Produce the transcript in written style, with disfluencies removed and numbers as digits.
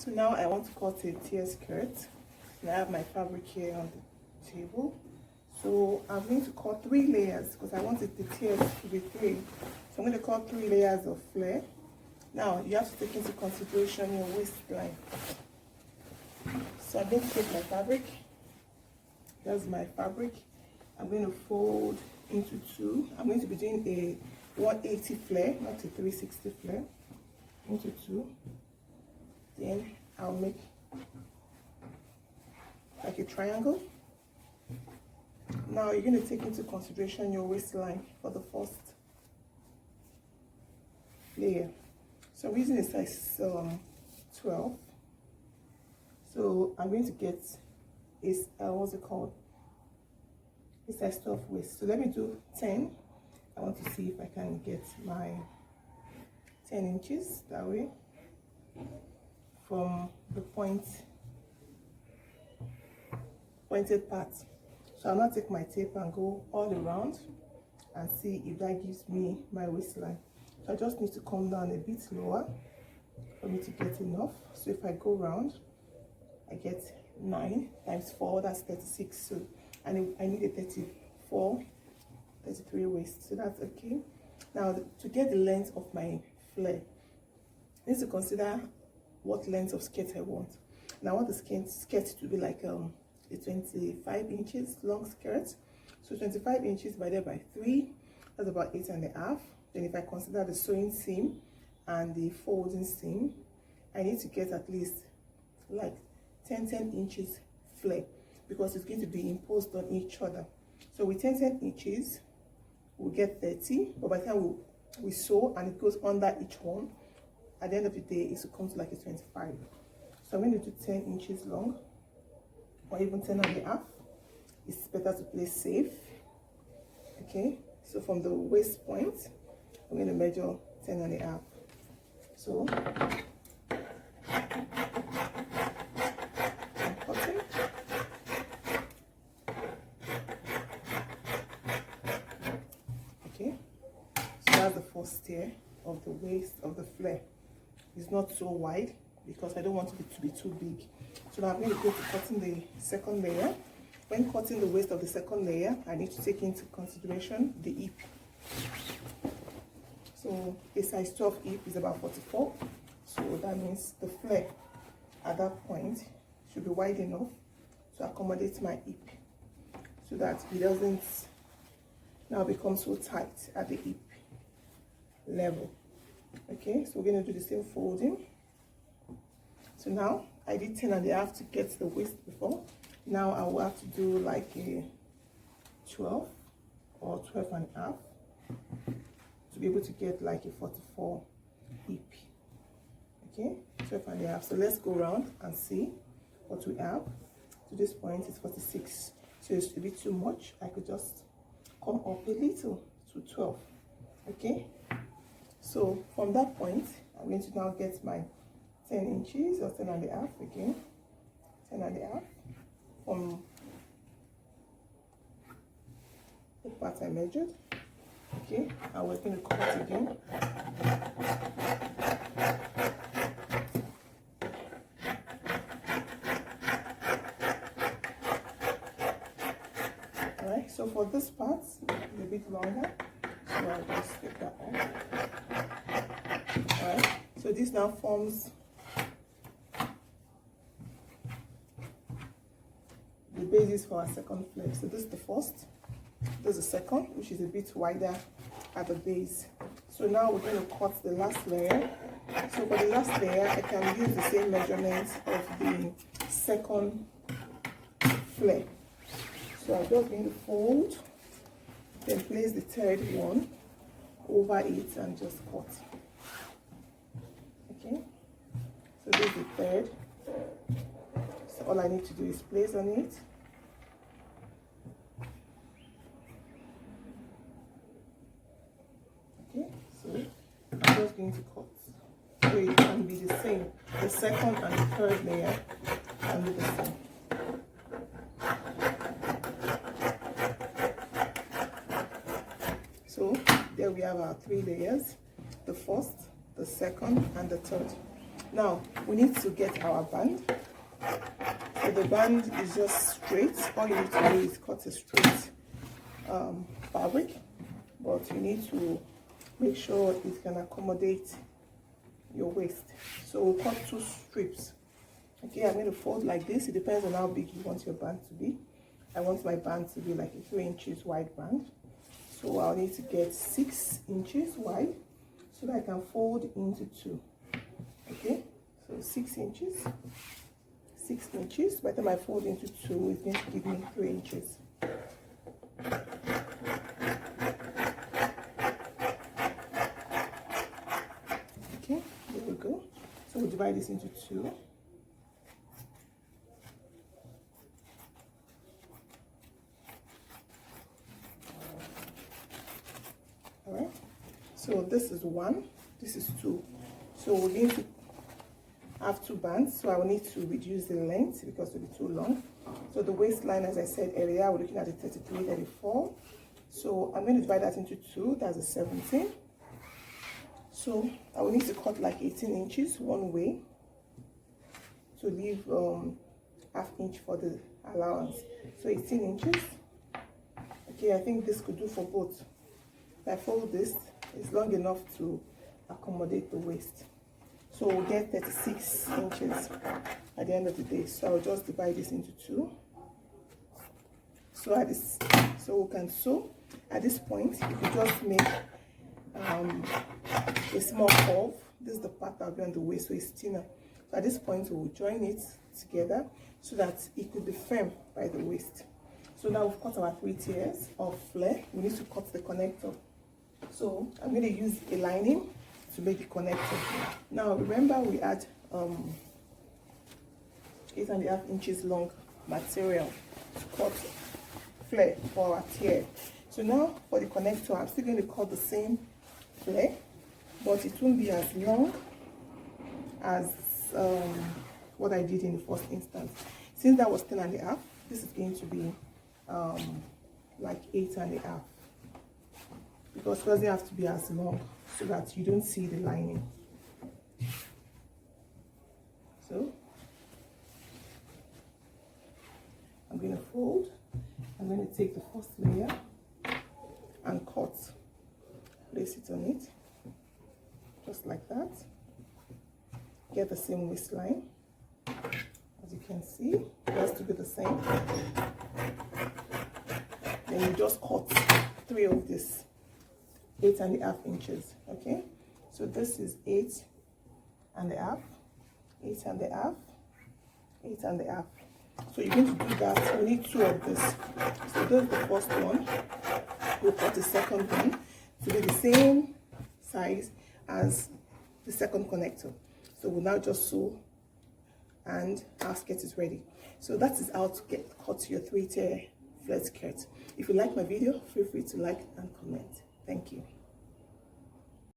So now I want to cut a tier skirt, and I have my fabric here on the table. So I'm going to cut 3 layers because I wanted the tiers to be 3. So I'm going to cut 3 layers of flare. Now you have to take into consideration your waistline. So I'm going to take my fabric. That's my fabric. I'm going to fold into 2. I'm going to be doing a 180 flare, not a 360 flare. Into 2. Then I'll make like a triangle. Now you're going to take into consideration your waistline for the first layer. So I'm using a size 12. So I'm going to get is what's it called? A size 12 waist. So let me do 10. I want to see if I can get my 10 inches that way from the pointed part. So I'll now take my tape and go all around and see if that gives me my waistline. So I just need to come down a bit lower for me to get enough. So if I go round, I get 9 times 4, that's 36. So I need a 33 waist. So that's okay. Now to get the length of my flare, I need to consider what length of skirt I want. Now I want the skirt to be like a 25 inches long skirt. So 25 inches divided by 3, that's about 8.5. Then if I consider the sewing seam and the folding seam, I need to get at least like 10 inches flare because it's going to be imposed on each other. So with 10 inches, we'll get 30, but by the time we sew and it goes under each one, at the end of the day, it will come to like a 25. So I'm going to do 10 inches long, or even 10.5. It's better to play safe. Okay, so from the waist point, I'm going to measure 10.5. So I'm cutting. Okay, so that's the first tier of the waist of the flare. It's not so wide because I don't want it to be too big. So now I'm going to go to cutting the second layer. When cutting the waist of the second layer, I need to take into consideration the hip. So a size 12 hip is about 44. So that means the flare at that point should be wide enough to accommodate my hip, so that it doesn't now become so tight at the hip level. Okay, so we're going to do the same folding. So now I did 10.5 to get the waist before. Now I will have to do like a 12 or 12.5 to be able to get like a 44 hip. Okay, 12.5. So let's go around and see what we have. To this point it's 46. So it's a bit too much. I could just come up a little to 12. Okay, so from that point I'm going to now get my 10 inches or 10.5 again. 10.5 from the part I measured. Okay, and we're going to cut again. Alright, so for this part it's a bit longer, so I'll just take that off. Alright, so this now forms the basis for our second flare. So this is the first, this is the second, which is a bit wider at the base. So now we're going to cut the last layer. So for the last layer, I can use the same measurements of the second flare. So I'm just going to fold, then place the third one over it and just cut. Okay, so this is the third. So all I need to do is place on it. Okay, so I'm just going to cut. So it can be the same. The second and the third layer can be the same. So there we have our 3 layers. The first, the second, and the third. Now we need to get our band. So the band is just straight. All you need to do is cut a straight fabric, but you need to make sure it can accommodate your waist. So we'll cut 2 strips. Okay, I'm going to fold like this. It depends on how big you want your band to be. I want my band to be like a 3 inches wide band. So I'll need to get 6 inches wide so that I can fold into 2. Okay, so 6 inches. 6 inches. By the time I fold into 2, it's going to give me 3 inches. Okay, there we go. So we'll divide this into 2. All right. So this is 1. This is 2. So we're going to have 2 bands, so I will need to reduce the length because it will be too long. So the waistline, as I said earlier, we're looking at the 33, 34. So I'm going to divide that into 2. That's a 17. So I will need to cut like 18 inches one way to leave ½ inch for the allowance. So 18 inches. Okay, I think this could do for both. If I fold this, it's long enough to accommodate the waist. So we'll get 36 inches at the end of the day. So I'll just divide this into 2. So we can sew. At this point, if you just make a small curve, this is the part that will be on the waist, so it's thinner. So at this point, we'll join it together so that it could be firm by the waist. So now we've cut our 3 tiers of flare. We need to cut the connector. So I'm going to use a lining to make the connector. Now remember, we add 8½ inches long material to cut flare for our tier. So now for the connector, I'm still going to cut the same flare, but it won't be as long as what I did in the first instance. Since that was 10½, this is going to be like 8½, because it doesn't have to be as long so that you don't see the lining. So I'm going to fold. I'm going to take the first layer and cut, place it on it just like that. Get the same waistline. As you can see, it has to be the same. Then you just cut 3 of this 8½ inches. Okay, so this is 8½, 8½, 8½. So you're going to do that. We need 2 of this. So this is the first one. We'll cut the second one to be the same size as the second connector. So we'll now just sew and our skirt is ready. So that is how to cut your 3-tier flared skirt. If you like my video, feel free to like and comment. Thank you.